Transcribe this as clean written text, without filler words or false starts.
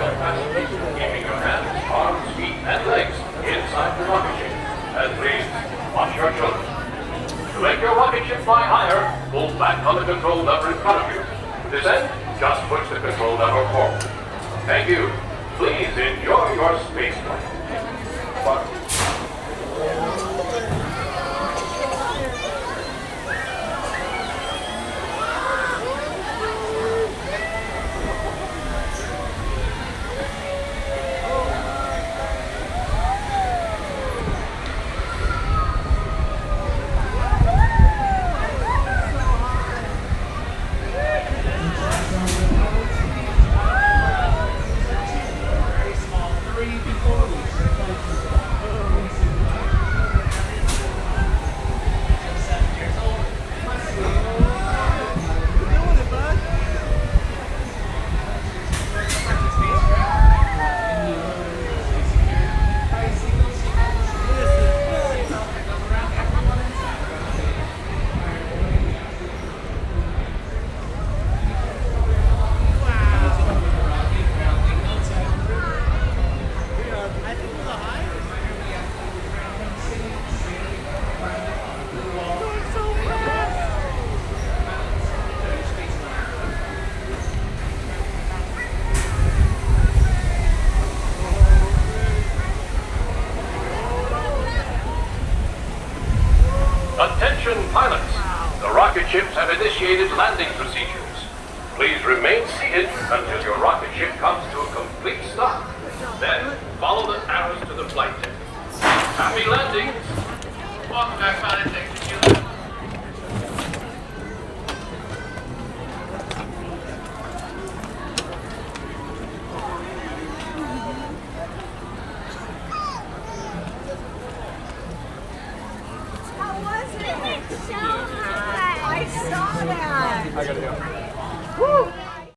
keeping your hands, arms, feet, and legs inside the rocket ship. And please, watch your children. To make your rocket ship fly higher, pull back on the control lever in front of you. To descend, just push the control lever forward. Thank you. Please enjoy your space flight. Attention pilots, the rocket ships have initiated landing procedures. Please remain seated until your rocket ship comes to a complete stop. Then follow the arrows to the flight deck. Happy landing! Welcome back, pilot. Thank you. So high. I saw that. I gotta go. Woo!